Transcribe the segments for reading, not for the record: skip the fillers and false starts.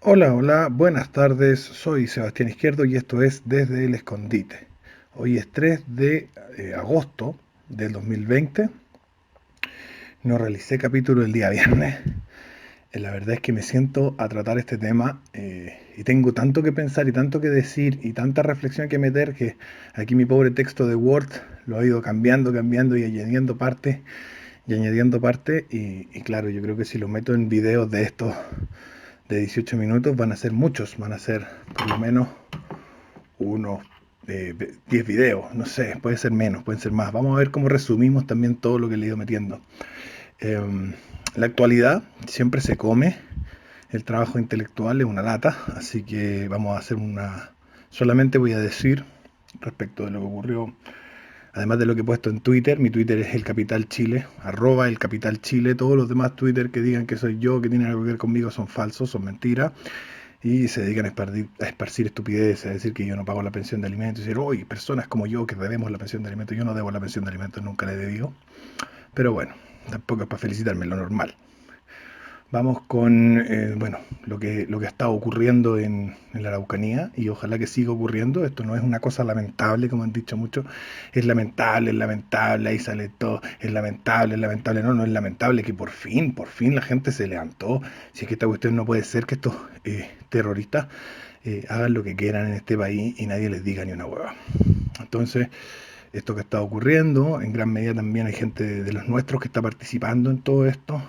Hola, hola, buenas tardes, soy Sebastián Izquierdo y esto es Desde el Escondite. Hoy es 3 de agosto del 2020, no realicé capítulo el día viernes. La verdad es que me siento a tratar este tema y tengo tanto que pensar y tanto que decir y tanta reflexión que meter que aquí mi pobre texto de Word lo he ido cambiando, cambiando y añadiendo partes y claro, yo creo que si lo meto en videos de estos de 18 minutos van a ser muchos, van a ser por lo menos unos 10 videos, no sé, puede ser menos, pueden ser más. Vamos a ver cómo resumimos también todo lo que le he ido metiendo. Eh, la actualidad siempre se come, el trabajo intelectual es una lata, así que vamos a hacer una... Solamente voy a decir respecto de lo que ocurrió, además de lo que he puesto en Twitter, mi Twitter es el Capital Chile, arroba el Capital Chile, todos los demás Twitter que digan que soy yo, que tienen algo que ver conmigo, son falsos, son mentiras y se dedican a esparcir estupideces, a decir que yo no pago la pensión de alimentos, y decir, hoy personas como yo que debemos la pensión de alimentos, yo no debo la pensión de alimentos, nunca la he debido, pero bueno, tampoco es para felicitarme, lo normal. Vamos con bueno, lo que ha estado ocurriendo en la Araucanía y ojalá que siga ocurriendo. Esto no es una cosa lamentable, como han dicho muchos. Es lamentable, ahí sale todo. Es lamentable. No, no es lamentable que por fin la gente se levantó. Si es que esta cuestión no puede ser que estos terroristas hagan lo que quieran en este país y nadie les diga ni una hueva. Entonces, esto que está ocurriendo, en gran medida también hay gente de los nuestros que está participando en todo esto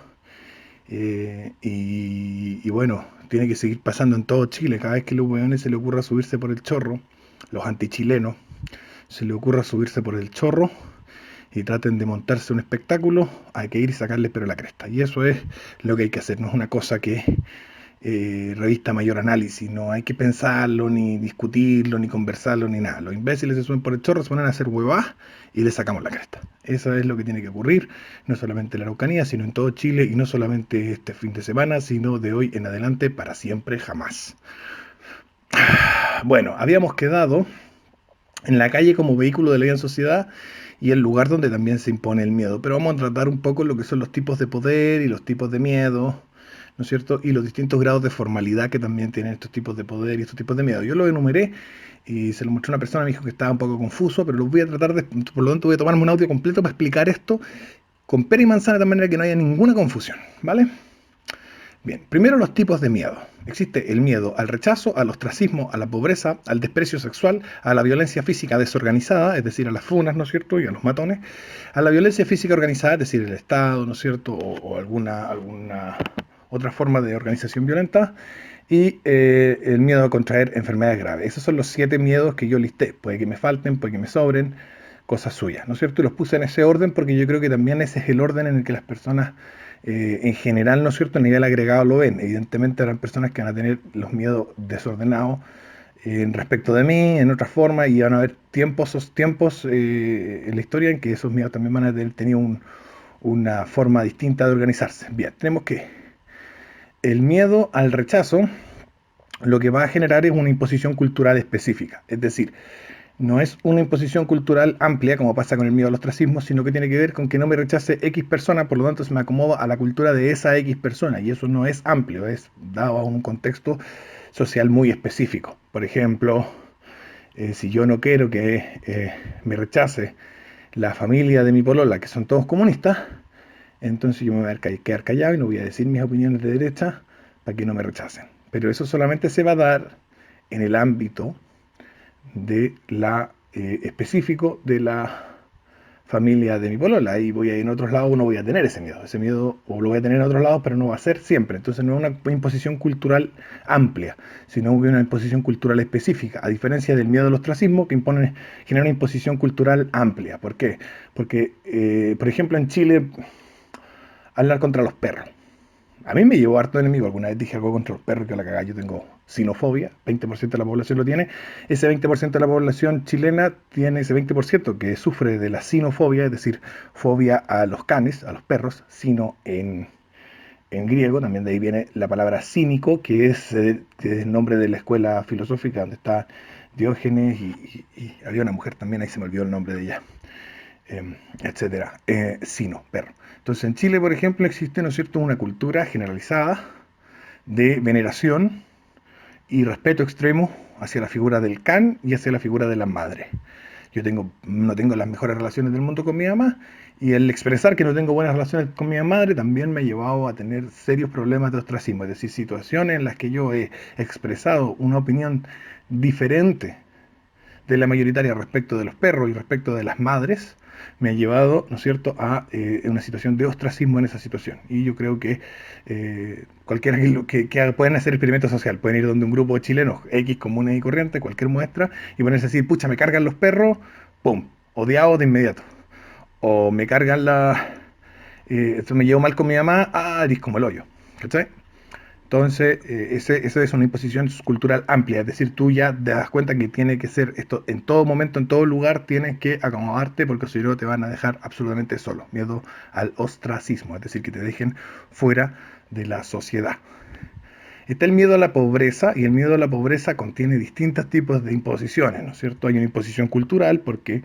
y bueno, tiene que seguir pasando en todo Chile. Cada vez que a los hueones se le ocurra subirse por el chorro, los antichilenos, se le ocurra subirse por el chorro y traten de montarse un espectáculo, hay que ir y sacarles pero la cresta. Y eso es lo que hay que hacer, no es una cosa que revista mayor análisis, no hay que pensarlo, ni discutirlo, ni conversarlo, ni nada. Los imbéciles se suben por el chorro, se ponen a hacer huevadas y le sacamos la cresta. Eso es lo que tiene que ocurrir, no solamente en la Araucanía, sino en todo Chile y no solamente este fin de semana, sino de hoy en adelante, para siempre, jamás. Bueno, habíamos quedado en la calle como vehículo de ley en sociedad y el lugar donde también se impone el miedo. Pero vamos a tratar un poco lo que son los tipos de poder y los tipos de miedo, ¿no es cierto? Y los distintos grados de formalidad que también tienen estos tipos de poder y estos tipos de miedo. Yo lo enumeré y se lo mostré a una persona, me dijo que estaba un poco confuso, pero los voy a tratar de, por lo tanto voy a tomarme un audio completo para explicar esto con pera y manzana de manera que no haya ninguna confusión, ¿vale? Bien, primero los tipos de miedo. Existe el miedo al rechazo, al ostracismo, a la pobreza, al desprecio sexual, a la violencia física desorganizada, es decir, a las funas, ¿no es cierto? Y a los matones. A la violencia física organizada, es decir, el Estado, ¿no es cierto? O alguna otra forma de organización violenta. Y el miedo a contraer enfermedades graves. Esos son los 7 miedos que yo listé. Puede que me falten, puede que me sobren, cosas suyas, ¿no es cierto? Y los puse en ese orden porque yo creo que también ese es el orden en el que las personas en general, ¿no es cierto?, a nivel agregado lo ven. Evidentemente habrán personas que van a tener los miedos desordenados respecto de mí, en otra forma, y van a haber tiempos en la historia en que esos miedos también van a tener tenido una forma distinta de organizarse. Bien, tenemos que el miedo al rechazo lo que va a generar es una imposición cultural específica. Es decir, no es una imposición cultural amplia, como pasa con el miedo al ostracismo, sino que tiene que ver con que no me rechace X persona, por lo tanto se me acomoda a la cultura de esa X persona, y eso no es amplio, es dado a un contexto social muy específico. Por ejemplo, si yo no quiero que me rechace la familia de mi polola, que son todos comunistas, entonces yo me voy a quedar callado y no voy a decir mis opiniones de derecha para que no me rechacen. Pero eso solamente se va a dar en el ámbito de la específico de la familia de mi polola. Y voy a ir en otros lados, no voy a tener ese miedo. Ese miedo o lo voy a tener en otros lados, pero no va a ser siempre. Entonces no es una imposición cultural amplia, sino una imposición cultural específica, a diferencia del miedo al ostracismo que impone, genera una imposición cultural amplia. ¿Por qué? Porque, por ejemplo, en Chile, hablar contra los perros. A mí me llevó harto enemigo. Alguna vez dije algo contra los perros que la cagada. Yo tengo sinofobia, 20% de la población lo tiene. Ese 20% de la población chilena tiene ese 20% que sufre de la sinofobia, es decir, fobia a los canes, a los perros, sino en griego. También de ahí viene la palabra cínico, que es el nombre de la escuela filosófica donde está Diógenes y había una mujer también, ahí se me olvidó el nombre de ella, etcétera, sino, perro. Entonces en Chile, por ejemplo, existe, ¿no es cierto?, una cultura generalizada de veneración y respeto extremo hacia la figura del can y hacia la figura de la madre. No tengo las mejores relaciones del mundo con mi mamá, y el expresar que no tengo buenas relaciones con mi madre también me ha llevado a tener serios problemas de ostracismo, es decir, situaciones en las que yo he expresado una opinión diferente de la mayoritaria respecto de los perros y respecto de las madres, me ha llevado, ¿no es cierto?, a una situación de ostracismo en esa situación. Y yo creo que cualquiera pueden hacer experimento social, pueden ir donde un grupo de chilenos X comunes y corrientes, cualquier muestra, y ponerse a decir, pucha, me cargan los perros, pum, odiado de inmediato. O me cargan esto me llevo mal con mi mamá, eres como el hoyo. ¿Cachai? Entonces, eso es una imposición cultural amplia, es decir, tú ya te das cuenta que tiene que ser esto en todo momento, en todo lugar, tienes que acomodarte porque si no te van a dejar absolutamente solo. Miedo al ostracismo, es decir, que te dejen fuera de la sociedad. Está el miedo a la pobreza, y el miedo a la pobreza contiene distintos tipos de imposiciones, ¿no es cierto? Hay una imposición cultural porque,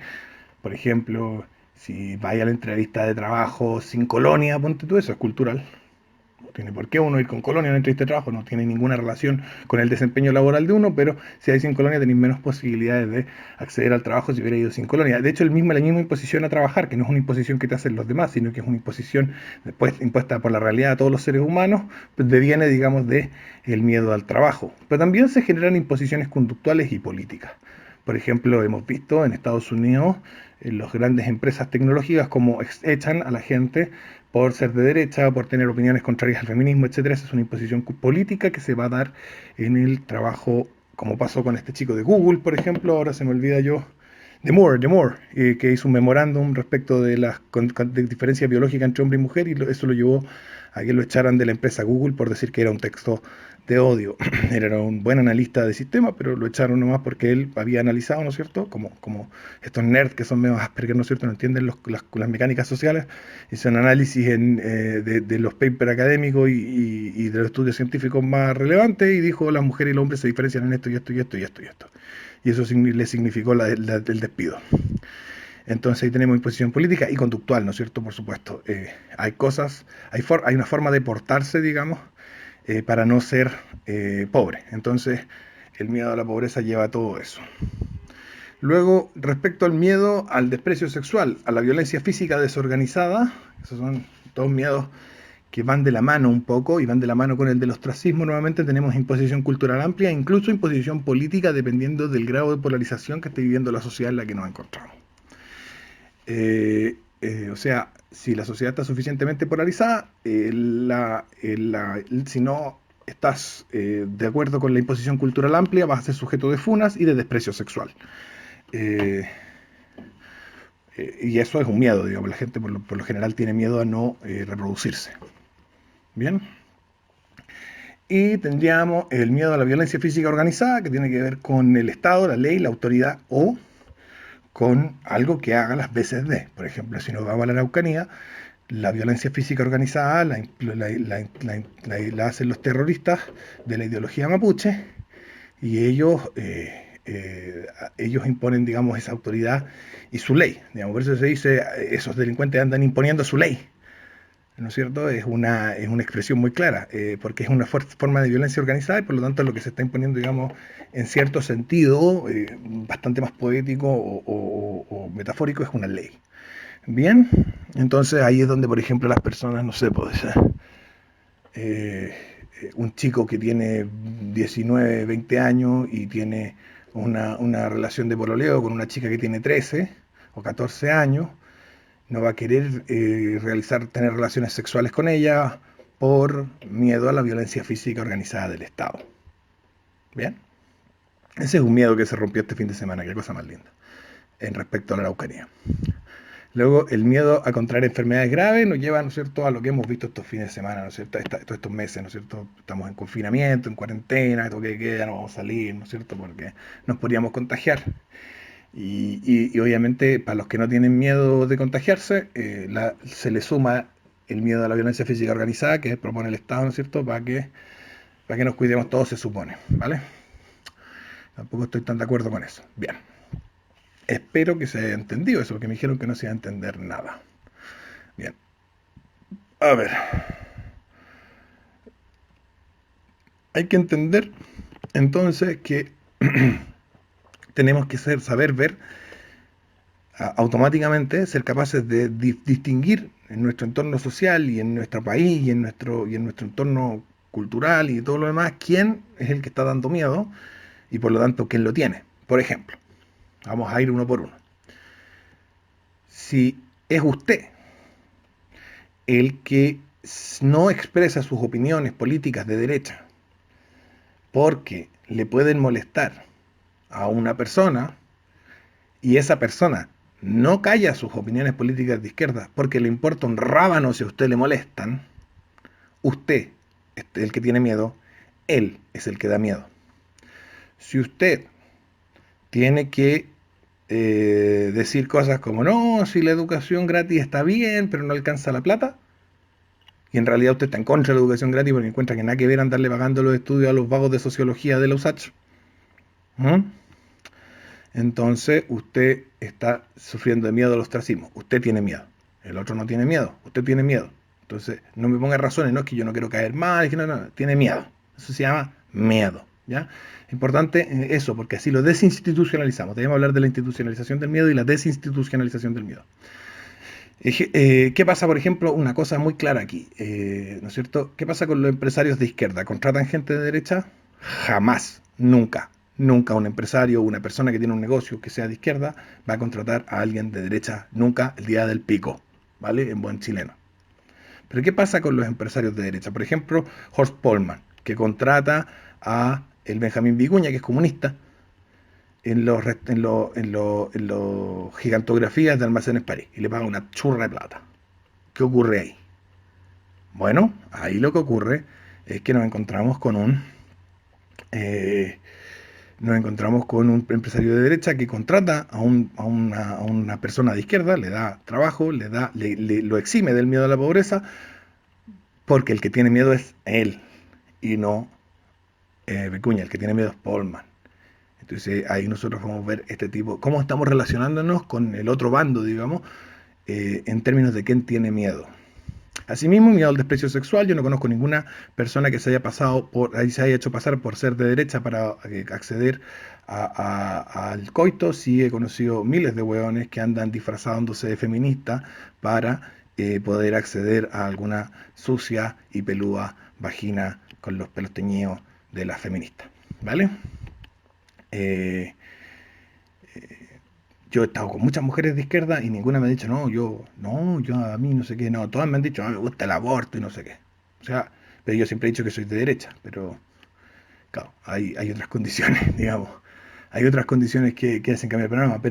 por ejemplo, si vaya a la entrevista de trabajo sin colonia, ponte tú, eso es cultural. No tiene por qué uno ir con colonia en una entrevista de trabajo, no tiene ninguna relación con el desempeño laboral de uno, pero si hay sin colonia tenéis menos posibilidades de acceder al trabajo si hubiera ido sin colonia. De hecho, la misma imposición a trabajar, que no es una imposición que te hacen los demás, sino que es una imposición después impuesta por la realidad a todos los seres humanos, pues deviene, digamos, de el miedo al trabajo. Pero también se generan imposiciones conductuales y políticas. Por ejemplo, hemos visto en Estados Unidos las grandes empresas tecnológicas como echan a la gente por ser de derecha, por tener opiniones contrarias al feminismo, etcétera. Esa es una imposición política que se va a dar en el trabajo, como pasó con este chico de Google, por ejemplo, ahora se me olvida yo, de Moore, que hizo un memorándum respecto de las de diferencia biológica entre hombre y mujer, y eso lo llevó a que lo echaran de la empresa Google por decir que era un texto de odio. Él era un buen analista de sistemas, pero lo echaron nomás porque él había analizado, ¿no es cierto? Como estos nerds que son medio Asperger, ¿no es cierto? No entienden las mecánicas sociales. Hizo un análisis de los papers académicos y de los estudios científicos más relevantes y dijo, las mujeres y los hombres se diferencian en esto y esto y esto y esto y esto. Y eso le significó el despido. Entonces ahí tenemos imposición política y conductual, ¿no es cierto? Por supuesto. Hay una forma de portarse, digamos, para no ser pobre. Entonces, el miedo a la pobreza lleva a todo eso. Luego, respecto al miedo al desprecio sexual, a la violencia física desorganizada, esos son todos miedos que van de la mano un poco y van de la mano con el del ostracismo. Nuevamente tenemos imposición cultural amplia, incluso imposición política, dependiendo del grado de polarización que esté viviendo la sociedad en la que nos encontramos. O sea, si la sociedad está suficientemente polarizada, si no estás de acuerdo con la imposición cultural amplia, vas a ser sujeto de funas y de desprecio sexual. Eh, y eso es un miedo, digamos, la gente por lo general tiene miedo a no reproducirse. Bien. Y tendríamos el miedo a la violencia física organizada, que tiene que ver con el Estado, la ley, la autoridad o con algo que haga las veces de. Por ejemplo, si nos vamos a la Araucanía, la violencia física organizada la hacen los terroristas de la ideología mapuche, y ellos imponen, digamos, esa autoridad y su ley. Digamos, por eso se dice, esos delincuentes andan imponiendo su ley. ¿No es cierto? Es una expresión muy clara, porque es una forma de violencia organizada y por lo tanto lo que se está imponiendo, digamos, en cierto sentido, bastante más poético o metafórico, es una ley. Bien, entonces ahí es donde, por ejemplo, las personas, no sé, pues, eh, un chico que tiene 19, 20 años y tiene una relación de pololeo con una chica que tiene 13 o 14 años, no va a querer tener relaciones sexuales con ella por miedo a la violencia física organizada del Estado. Bien, ese es un miedo que se rompió este fin de semana, qué cosa más linda, en respecto a la Araucanía. Luego, el miedo a contraer enfermedades graves nos lleva, ¿no es cierto?, a lo que hemos visto estos fines de semana, ¿no es cierto?, todos estos meses, ¿no es cierto?, estamos en confinamiento, en cuarentena, esto que queda, no vamos a salir, ¿no es cierto?, porque nos podríamos contagiar. Y obviamente, para los que no tienen miedo de contagiarse, se le suma el miedo a la violencia física organizada que propone el Estado, ¿no es cierto?, para que nos cuidemos todos, se supone, ¿vale? Tampoco estoy tan de acuerdo con eso. Bien. Espero que se haya entendido eso, porque me dijeron que no se iba a entender nada. Bien. A ver. Hay que entender Entonces, que tenemos que saber ver automáticamente, ser capaces de distinguir en nuestro entorno social y en nuestro país y en nuestro entorno cultural y todo lo demás, quién es el que está dando miedo y por lo tanto quién lo tiene. Por ejemplo, vamos a ir uno por uno. Si es usted el que no expresa sus opiniones políticas de derecha porque le pueden molestar a una persona y esa persona no calla sus opiniones políticas de izquierda porque le importa un rábano si a usted le molestan, usted es el que tiene miedo, él es el que da miedo. Si usted tiene que decir cosas como, no, si la educación gratis está bien, pero no alcanza la plata, y en realidad usted está en contra de la educación gratis porque encuentra que nada que ver andarle pagando los estudios a los vagos de sociología de la USACH, ¿Mm? Entonces usted está sufriendo de miedo al ostracismo. Usted tiene miedo. El otro no tiene miedo. Usted tiene miedo. Entonces no me ponga razones, no es que yo no quiero caer mal, es que no, tiene miedo. Eso se llama miedo. ¿Ya? Importante eso, porque así lo desinstitucionalizamos. Debemos hablar de la institucionalización del miedo y la desinstitucionalización del miedo. ¿Qué pasa, por ejemplo? Una cosa muy clara aquí, ¿no es cierto? ¿Qué pasa con los empresarios de izquierda? ¿Contratan gente de derecha? Jamás, nunca. Nunca un empresario o una persona que tiene un negocio que sea de izquierda va a contratar a alguien de derecha, nunca el día del pico, ¿vale? En buen chileno. Pero ¿qué pasa con los empresarios de derecha? Por ejemplo, Horst Polman, que contrata a el Benjamín Vicuña, que es comunista, en los gigantografías de Almacenes París y le paga una churra de plata. ¿Qué ocurre ahí? Bueno, ahí lo que ocurre es que eh, nos encontramos con un empresario de derecha que contrata a una persona de izquierda, le da trabajo, lo exime del miedo a la pobreza, porque el que tiene miedo es él y no Vicuña, el que tiene miedo es Polman. Entonces ahí nosotros vamos a ver este tipo, cómo estamos relacionándonos con el otro bando, digamos, en términos de quién tiene miedo. Asimismo, miedo al desprecio sexual. Yo no conozco ninguna persona que se haya hecho pasar por ser de derecha para acceder al coito. Sí he conocido miles de hueones que andan disfrazándose de feminista para poder acceder a alguna sucia y pelúa vagina con los pelos teñidos de las feministas. ¿Vale? Eh, yo he estado con muchas mujeres de izquierda y ninguna me ha dicho, yo a mí no sé qué, no, todas me han dicho, me gusta el aborto y no sé qué. O sea, pero yo siempre he dicho que soy de derecha, pero claro, hay otras condiciones, digamos. Hay otras condiciones que hacen cambiar el panorama,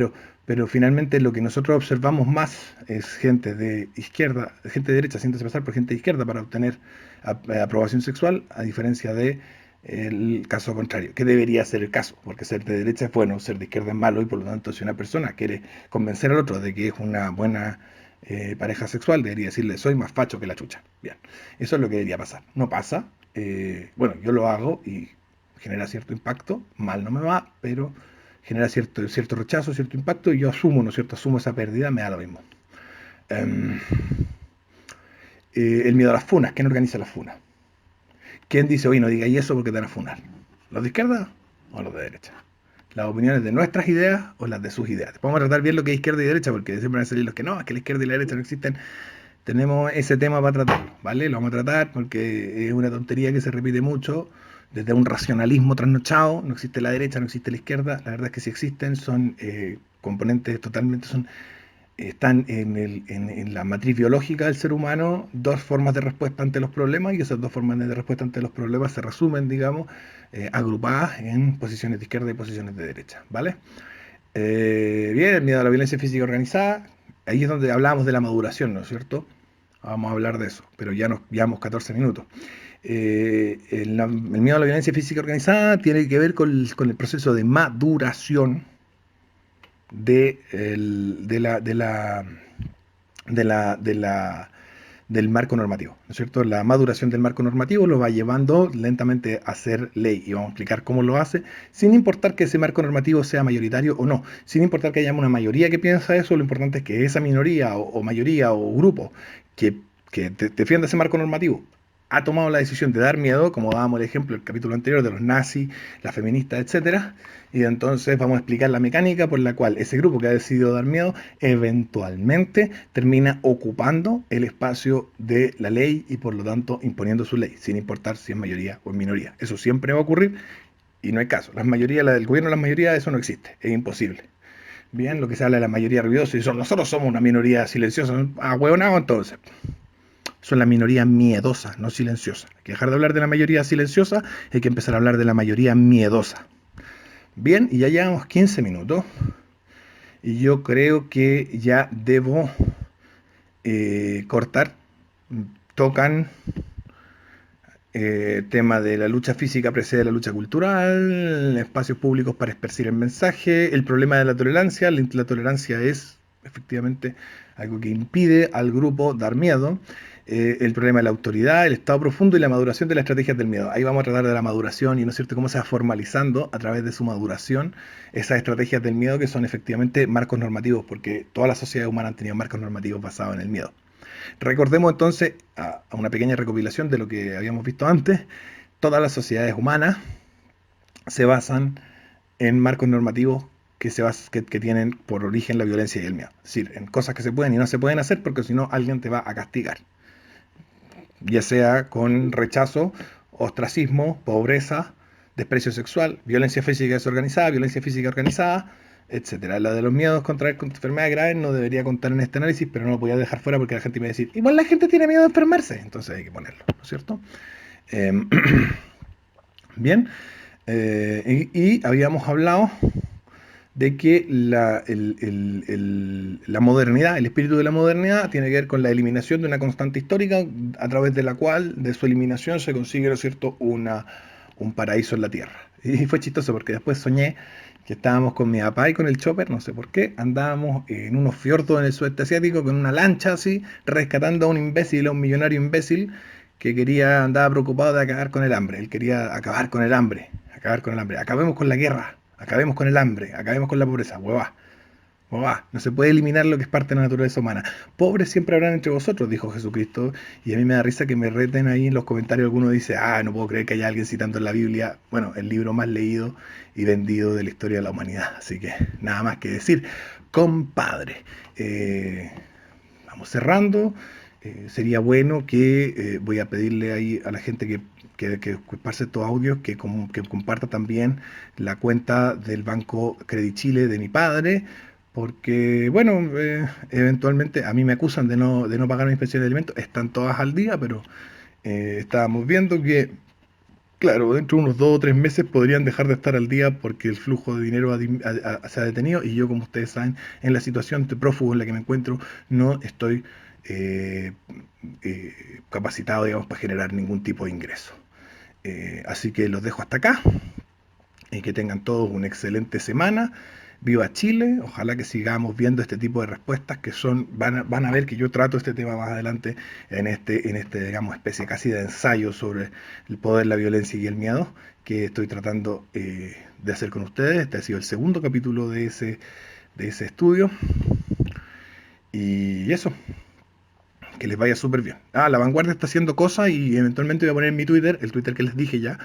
pero finalmente lo que nosotros observamos más es gente de izquierda, gente de derecha haciéndose pasar por gente de izquierda para obtener aprobación sexual, a diferencia de el caso contrario, que debería ser el caso, porque ser de derecha es bueno, ser de izquierda es malo, y por lo tanto si una persona quiere convencer al otro de que es una buena pareja sexual, debería decirle, soy más facho que la chucha. Bien, eso es lo que debería pasar. No pasa, bueno, yo lo hago y genera cierto impacto, mal no me va, pero genera cierto rechazo, cierto impacto, y yo asumo, ¿no es cierto? Asumo esa pérdida, me da lo mismo. Um, el miedo a las funas, ¿quién organiza las funas? ¿Quién dice, oye, no digáis eso porque te van a funar? ¿Los de izquierda o los de derecha? Las opiniones de nuestras ideas o las de sus ideas. Vamos a tratar bien lo que es izquierda y derecha, porque siempre van a salir los que no, es que la izquierda y la derecha no existen. Tenemos ese tema para tratarlo, ¿vale? Lo vamos a tratar porque es una tontería que se repite mucho, desde un racionalismo trasnochado. No existe la derecha, no existe la izquierda. La verdad es que sí existen, son componentes totalmente, están en la matriz biológica del ser humano dos formas de respuesta ante los problemas, y esas dos formas de respuesta ante los problemas se resumen, digamos, agrupadas en posiciones de izquierda y posiciones de derecha, ¿vale? Bien, el miedo a la violencia física organizada, ahí es donde hablamos de la maduración, ¿no es cierto? Vamos a hablar de eso, pero ya nos llevamos 14 minutos. El miedo a la violencia física organizada tiene que ver con el proceso de maduración de, el, de la, del marco normativo, ¿no es cierto? La maduración del marco normativo lo va llevando lentamente a ser ley, y vamos a explicar cómo lo hace, sin importar que ese marco normativo sea mayoritario o no, sin importar que haya una mayoría que piensa eso. Lo importante es que esa minoría o mayoría o grupo que defienda ese marco normativo ha tomado la decisión de dar miedo, como dábamos el ejemplo del capítulo anterior de los nazis, las feministas, etcétera, y entonces vamos a explicar la mecánica por la cual ese grupo que ha decidido dar miedo eventualmente termina ocupando el espacio de la ley y por lo tanto imponiendo su ley, sin importar si es mayoría o es minoría. Eso siempre va a ocurrir y no hay caso. La mayoría, la del gobierno de la mayoría, eso no existe, es imposible. Bien, lo que se habla de la mayoría ruidosa, y nosotros somos una minoría silenciosa, hueonado entonces. Son la minoría miedosa, no silenciosa. Hay que dejar de hablar de la mayoría silenciosa, hay que empezar a hablar de la mayoría miedosa. Bien, y ya llevamos 15 minutos. Y yo creo que ya debo cortar. Tocan tema de la lucha física precede la lucha cultural, espacios públicos para esparcir el mensaje, el problema de la tolerancia. La tolerancia es efectivamente algo que impide al grupo dar miedo. El problema de la autoridad, el estado profundo y la maduración de las estrategias del miedo. Ahí vamos a tratar de la maduración y no es cierto cómo se va formalizando a través de su maduración esas estrategias del miedo que son efectivamente marcos normativos, porque todas las sociedades humanas han tenido marcos normativos basados en el miedo. Recordemos entonces a una pequeña recopilación de lo que habíamos visto antes. Todas las sociedades humanas se basan en marcos normativos que tienen por origen la violencia y el miedo. Es decir, en cosas que se pueden y no se pueden hacer porque si no alguien te va a castigar. Ya sea con rechazo, ostracismo, pobreza, desprecio sexual, violencia física desorganizada, violencia física organizada, etcétera. La de los miedos contra enfermedades graves no debería contar en este análisis, pero no lo podía dejar fuera porque la gente me va a decir, igual la gente tiene miedo de enfermarse, entonces hay que ponerlo, ¿no es cierto? Bien, y habíamos hablado de que la modernidad, el espíritu de la modernidad tiene que ver con la eliminación de una constante histórica a través de la cual, de su eliminación, se consigue, ¿no es cierto?, un paraíso en la tierra. Y fue chistoso porque después soñé que estábamos con mi papá y con el chopper, no sé por qué, andábamos en unos fiordos en el sudeste asiático con una lancha así, rescatando a un imbécil, a un millonario imbécil que andaba preocupado de acabar con el hambre. Él quería acabar con el hambre, acabemos con la guerra, acabemos con el hambre, acabemos con la pobreza, huevá. No se puede eliminar lo que es parte de la naturaleza humana. Pobres siempre habrán entre vosotros, dijo Jesucristo. Y a mí me da risa que me reten ahí en los comentarios. Alguno dice, no puedo creer que haya alguien citando en la Biblia, bueno, el libro más leído y vendido de la historia de la humanidad. Así que nada más que decir, compadre. Vamos cerrando. Sería bueno que voy a pedirle ahí a la gente que pase estos audios, que comparta también la cuenta del Banco Credit Chile de mi padre, porque, bueno, eventualmente a mí me acusan de no pagar mis pensiones de alimentos, están todas al día, pero estábamos viendo que, claro, dentro de unos 2 o 3 meses podrían dejar de estar al día porque el flujo de dinero se ha detenido y yo, como ustedes saben, en la situación de prófugo en la que me encuentro, no estoy eh, capacitado, digamos, para generar ningún tipo de ingreso. Así que los dejo hasta acá y que tengan todos una excelente semana. Viva Chile, ojalá que sigamos viendo este tipo de respuestas que van a ver que yo trato este tema más adelante en este, digamos, especie casi de ensayo sobre el poder, la violencia y el miedo que estoy tratando de hacer con ustedes. Este ha sido el segundo capítulo de ese estudio. Y eso, que les vaya súper bien. La Vanguardia está haciendo cosas y eventualmente voy a poner en mi Twitter, el Twitter que les dije ya,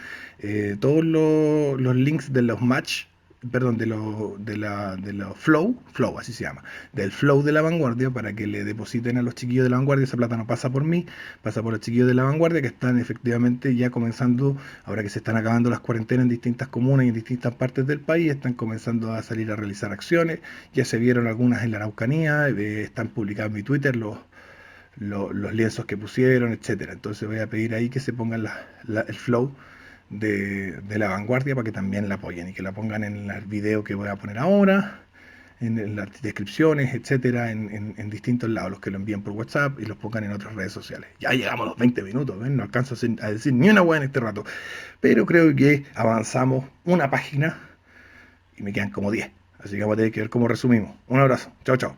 todos los links de los match, perdón, de los flow, así se llama, del flow de la Vanguardia para que le depositen a los chiquillos de la Vanguardia. Esa plata no pasa por mí, pasa por los chiquillos de la Vanguardia que están efectivamente ya comenzando, ahora que se están acabando las cuarentenas en distintas comunas y en distintas partes del país, están comenzando a salir a realizar acciones. Ya se vieron algunas en la Araucanía, están publicados en mi Twitter los lienzos que pusieron, etcétera. Entonces voy a pedir ahí que se pongan el flow de la Vanguardia para que también la apoyen y que la pongan en el video que voy a poner ahora, en las descripciones, etcétera, en distintos lados, los que lo envíen por WhatsApp y los pongan en otras redes sociales. Ya llegamos a los 20 minutos, ¿ven? No alcanzo a decir ni una hueá en este rato, pero creo que avanzamos una página y me quedan como 10. Así que vamos a tener que ver cómo resumimos. Un abrazo. Chao, chao.